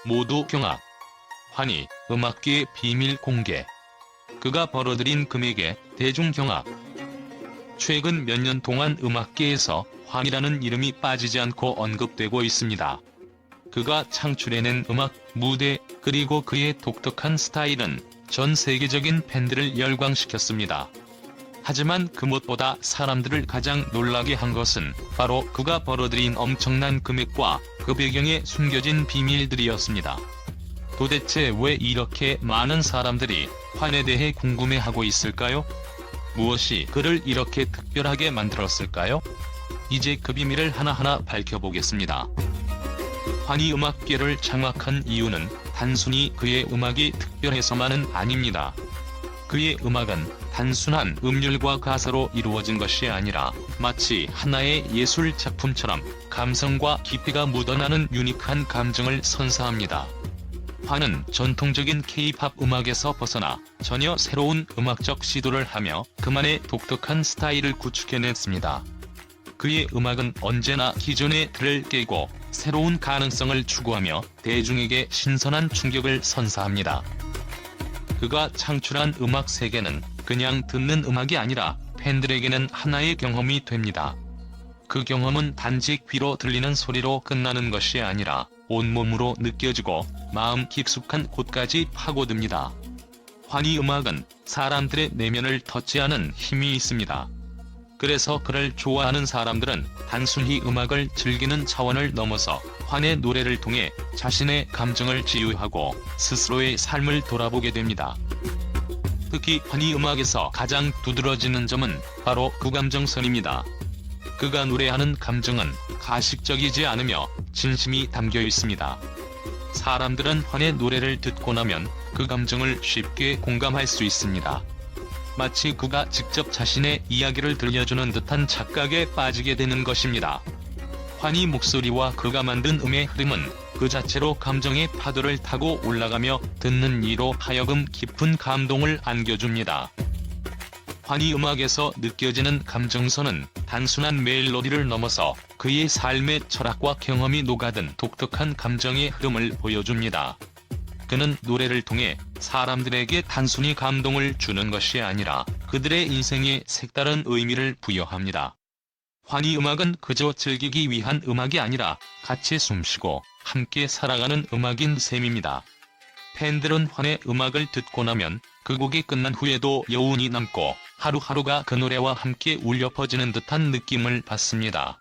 모두 경악. 환희, 음악계의 비밀 공개. 그가 벌어들인 금액에 대중 경악. 최근 몇 년 동안 음악계에서 환희라는 이름이 빠지지 않고 언급되고 있습니다. 그가 창출해낸 음악, 무대, 그리고 그의 독특한 스타일은 전 세계적인 팬들을 열광시켰습니다. 하지만 그 무엇보다 사람들을 가장 놀라게 한 것은 바로 그가 벌어들인 엄청난 금액과 그 배경에 숨겨진 비밀들이었습니다. 도대체 왜 이렇게 많은 사람들이 환에 대해 궁금해하고 있을까요? 무엇이 그를 이렇게 특별하게 만들었을까요? 이제 그 비밀을 하나하나 밝혀보겠습니다. 환희 음악계를 장악한 이유는 단순히 그의 음악이 특별해서만은 아닙니다. 그의 음악은 단순한 음률과 가사로 이루어진 것이 아니라 마치 하나의 예술 작품처럼 감성과 깊이가 묻어나는 유니크한 감정을 선사합니다. 환은 전통적인 K-팝 음악에서 벗어나 전혀 새로운 음악적 시도를 하며 그만의 독특한 스타일을 구축해냈습니다. 그의 음악은 언제나 기존의 틀을 깨고 새로운 가능성을 추구하며 대중에게 신선한 충격을 선사합니다. 그가 창출한 음악 세계는 그냥 듣는 음악이 아니라 팬들에게는 하나의 경험이 됩니다. 그 경험은 단지 귀로 들리는 소리로 끝나는 것이 아니라 온몸으로 느껴지고 마음 깊숙한 곳까지 파고듭니다. 환희 음악은 사람들의 내면을 터치하는 힘이 있습니다. 그래서 그를 좋아하는 사람들은 단순히 음악을 즐기는 차원을 넘어서 환의 노래를 통해 자신의 감정을 치유하고 스스로의 삶을 돌아보게 됩니다. 특히 환희 음악에서 가장 두드러지는 점은 바로 그 감정선입니다. 그가 노래하는 감정은 가식적이지 않으며 진심이 담겨 있습니다. 사람들은 환의 노래를 듣고 나면 그 감정을 쉽게 공감할 수 있습니다. 마치 그가 직접 자신의 이야기를 들려주는 듯한 착각에 빠지게 되는 것입니다. 환희 목소리와 그가 만든 음의 흐름은 그 자체로 감정의 파도를 타고 올라가며 듣는 이로 하여금 깊은 감동을 안겨줍니다. 환희 음악에서 느껴지는 감정선은 단순한 멜로디를 넘어서 그의 삶의 철학과 경험이 녹아든 독특한 감정의 흐름을 보여줍니다. 그는 노래를 통해 사람들에게 단순히 감동을 주는 것이 아니라 그들의 인생에 색다른 의미를 부여합니다. 환희 음악은 그저 즐기기 위한 음악이 아니라 같이 숨쉬고 함께 살아가는 음악인 셈입니다. 팬들은 환의 음악을 듣고 나면 그 곡이 끝난 후에도 여운이 남고 하루하루가 그 노래와 함께 울려 퍼지는 듯한 느낌을 받습니다.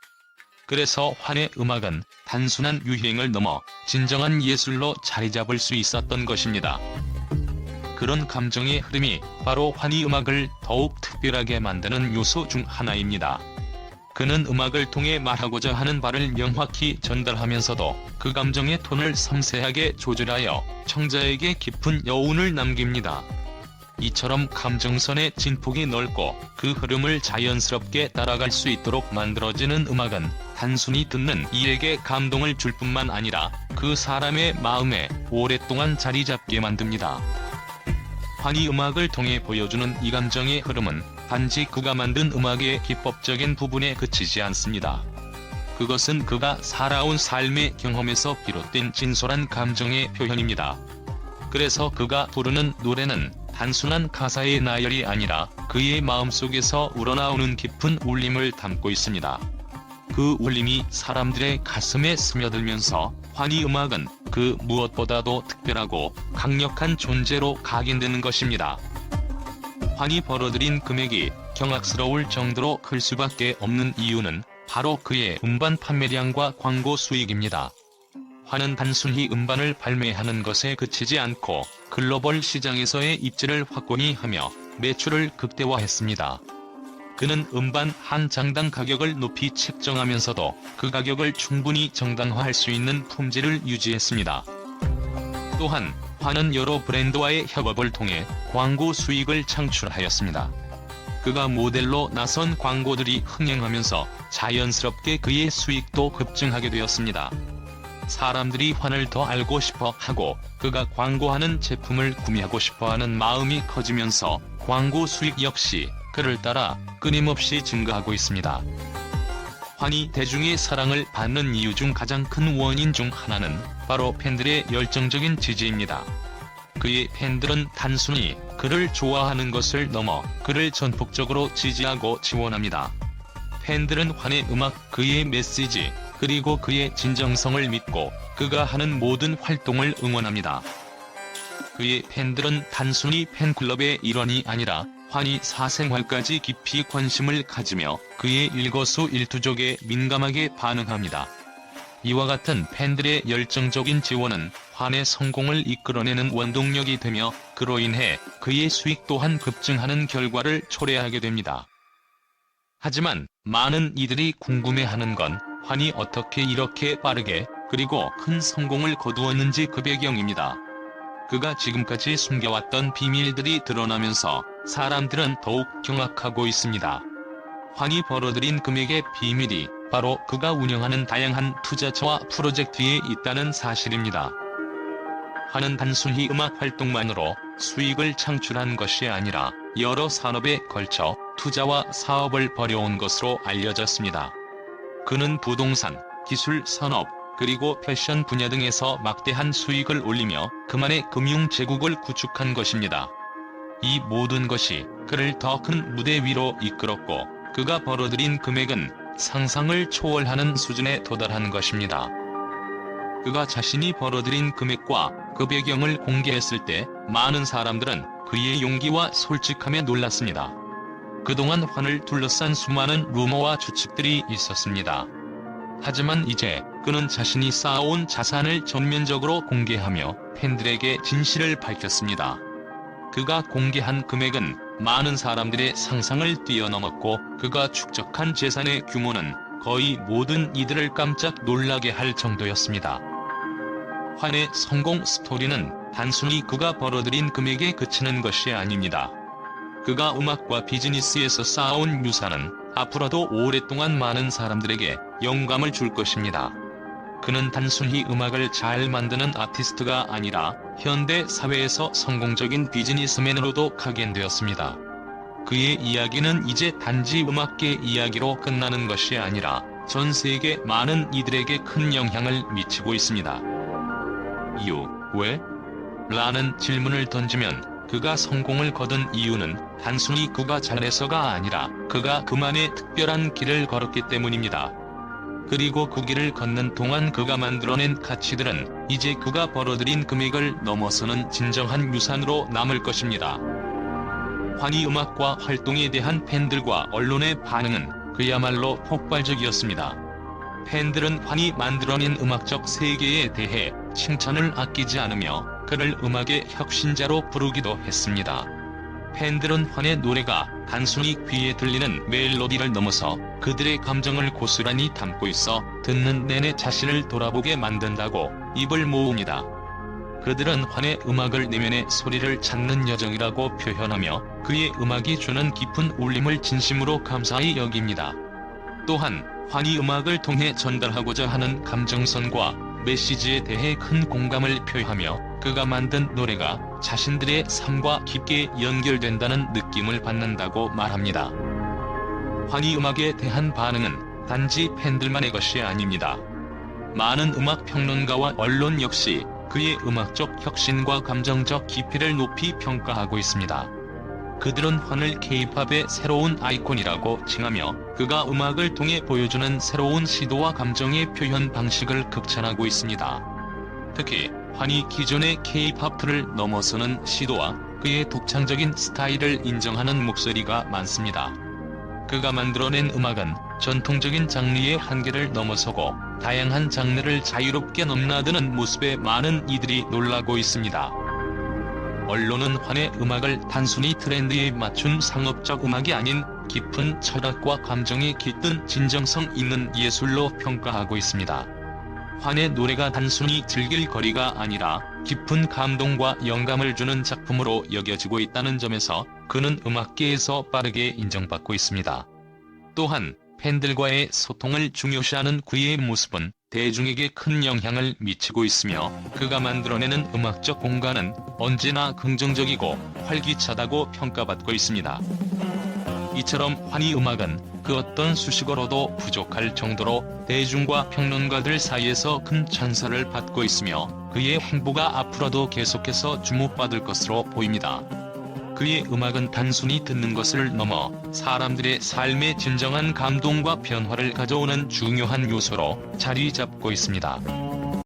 그래서 환의 음악은 단순한 유행을 넘어 진정한 예술로 자리잡을 수 있었던 것입니다. 그런 감정의 흐름이 바로 환희 음악을 더욱 특별하게 만드는 요소 중 하나입니다. 그는 음악을 통해 말하고자 하는 바를 명확히 전달하면서도 그 감정의 톤을 섬세하게 조절하여 청자에게 깊은 여운을 남깁니다. 이처럼 감정선의 진폭이 넓고 그 흐름을 자연스럽게 따라갈 수 있도록 만들어지는 음악은 단순히 듣는 이에게 감동을 줄 뿐만 아니라 그 사람의 마음에 오랫동안 자리 잡게 만듭니다. 환희 음악을 통해 보여주는 이 감정의 흐름은 단지 그가 만든 음악의 기법적인 부분에 그치지 않습니다. 그것은 그가 살아온 삶의 경험에서 비롯된 진솔한 감정의 표현입니다. 그래서 그가 부르는 노래는 단순한 가사의 나열이 아니라 그의 마음속에서 우러나오는 깊은 울림을 담고 있습니다. 그 울림이 사람들의 가슴에 스며들면서 환희 음악은 그 무엇보다도 특별하고 강력한 존재로 각인되는 것입니다. 환희 벌어들인 금액이 경악스러울 정도로 클 수밖에 없는 이유는 바로 그의 음반 판매량과 광고 수익입니다. 환은 단순히 음반을 발매하는 것에 그치지 않고 글로벌 시장에서의 입지를 확고히 하며 매출을 극대화했습니다. 그는 음반 한 장당 가격을 높이 책정하면서도 그 가격을 충분히 정당화할 수 있는 품질을 유지했습니다. 또한 환은 여러 브랜드와의 협업을 통해 광고 수익을 창출하였습니다. 그가 모델로 나선 광고들이 흥행하면서 자연스럽게 그의 수익도 급증하게 되었습니다. 사람들이 환을 더 알고 싶어 하고 그가 광고하는 제품을 구매하고 싶어하는 마음이 커지면서 광고 수익 역시 그를 따라 끊임없이 증가하고 있습니다. 환이 대중의 사랑을 받는 이유 중 가장 큰 원인 중 하나는 바로 팬들의 열정적인 지지입니다. 그의 팬들은 단순히 그를 좋아하는 것을 넘어 그를 전폭적으로 지지하고 지원합니다. 팬들은 환의 음악, 그의 메시지, 그리고 그의 진정성을 믿고 그가 하는 모든 활동을 응원합니다. 그의 팬들은 단순히 팬클럽의 일원이 아니라 환희 사생활까지 깊이 관심을 가지며 그의 일거수일투족에 민감하게 반응합니다. 이와 같은 팬들의 열정적인 지원은 환의 성공을 이끌어내는 원동력이 되며 그로 인해 그의 수익 또한 급증하는 결과를 초래하게 됩니다. 하지만 많은 이들이 궁금해하는 건 환이 어떻게 이렇게 빠르게 그리고 큰 성공을 거두었는지 그 배경입니다. 그가 지금까지 숨겨왔던 비밀들이 드러나면서 사람들은 더욱 경악하고 있습니다. 환이 벌어들인 금액의 비밀이 바로 그가 운영하는 다양한 투자처와 프로젝트에 있다는 사실입니다. 환은 단순히 음악 활동만으로 수익을 창출한 것이 아니라 여러 산업에 걸쳐 투자와 사업을 벌여온 것으로 알려졌습니다. 그는 부동산, 기술 산업, 그리고 패션 분야 등에서 막대한 수익을 올리며 그만의 금융 제국을 구축한 것입니다. 이 모든 것이 그를 더 큰 무대 위로 이끌었고 그가 벌어들인 금액은 상상을 초월하는 수준에 도달한 것입니다. 그가 자신이 벌어들인 금액과 그 배경을 공개했을 때 많은 사람들은 그의 용기와 솔직함에 놀랐습니다. 그동안 환을 둘러싼 수많은 루머와 추측들이 있었습니다. 하지만 이제 그는 자신이 쌓아온 자산을 전면적으로 공개하며 팬들에게 진실을 밝혔습니다. 그가 공개한 금액은 많은 사람들의 상상을 뛰어넘었고 그가 축적한 재산의 규모는 거의 모든 이들을 깜짝 놀라게 할 정도였습니다. 환의 성공 스토리는 단순히 그가 벌어들인 금액에 그치는 것이 아닙니다. 그가 음악과 비즈니스에서 쌓아온 유산은 앞으로도 오랫동안 많은 사람들에게 영감을 줄 것입니다. 그는 단순히 음악을 잘 만드는 아티스트가 아니라 현대 사회에서 성공적인 비즈니스맨으로도 각인되었습니다. 그의 이야기는 이제 단지 음악계 이야기로 끝나는 것이 아니라 전 세계 많은 이들에게 큰 영향을 미치고 있습니다. 이유, 왜? 라는 질문을 던지면 그가 성공을 거둔 이유는 단순히 그가 잘해서가 아니라 그가 그만의 특별한 길을 걸었기 때문입니다. 그리고 그 길을 걷는 동안 그가 만들어낸 가치들은 이제 그가 벌어들인 금액을 넘어서는 진정한 유산으로 남을 것입니다. 환희 음악과 활동에 대한 팬들과 언론의 반응은 그야말로 폭발적이었습니다. 팬들은 환희 만들어낸 음악적 세계에 대해 칭찬을 아끼지 않으며 그를 음악의 혁신자로 부르기도 했습니다. 팬들은 환의 노래가 단순히 귀에 들리는 멜로디를 넘어서 그들의 감정을 고스란히 담고 있어 듣는 내내 자신을 돌아보게 만든다고 입을 모읍니다. 그들은 환의 음악을 내면의 소리를 찾는 여정이라고 표현하며 그의 음악이 주는 깊은 울림을 진심으로 감사히 여깁니다. 또한 환희 음악을 통해 전달하고자 하는 감정선과 메시지에 대해 큰 공감을 표하며 그가 만든 노래가 자신들의 삶과 깊게 연결된다는 느낌을 받는다고 말합니다. 환희 음악에 대한 반응은 단지 팬들만의 것이 아닙니다. 많은 음악 평론가와 언론 역시 그의 음악적 혁신과 감정적 깊이를 높이 평가하고 있습니다. 그들은 환을 K-팝의 새로운 아이콘이라고 칭하며 그가 음악을 통해 보여주는 새로운 시도와 감정의 표현 방식을 극찬하고 있습니다. 특히 환이 기존의 K-팝 틀을 넘어서는 시도와 그의 독창적인 스타일을 인정하는 목소리가 많습니다. 그가 만들어낸 음악은 전통적인 장르의 한계를 넘어서고 다양한 장르를 자유롭게 넘나드는 모습에 많은 이들이 놀라고 있습니다. 언론은 환의 음악을 단순히 트렌드에 맞춘 상업적 음악이 아닌 깊은 철학과 감정이 깃든 진정성 있는 예술로 평가하고 있습니다. 환의 노래가 단순히 즐길 거리가 아니라 깊은 감동과 영감을 주는 작품으로 여겨지고 있다는 점에서 그는 음악계에서 빠르게 인정받고 있습니다. 또한 팬들과의 소통을 중요시하는 그의 모습은 대중에게 큰 영향을 미치고 있으며 그가 만들어내는 음악적 공간은 언제나 긍정적이고 활기차다고 평가받고 있습니다. 이처럼 환희 음악은 그 어떤 수식어로도 부족할 정도로 대중과 평론가들 사이에서 큰 찬사를 받고 있으며 그의 행보가 앞으로도 계속해서 주목받을 것으로 보입니다. 그의 음악은 단순히 듣는 것을 넘어 사람들의 삶에 진정한 감동과 변화를 가져오는 중요한 요소로 자리 잡고 있습니다.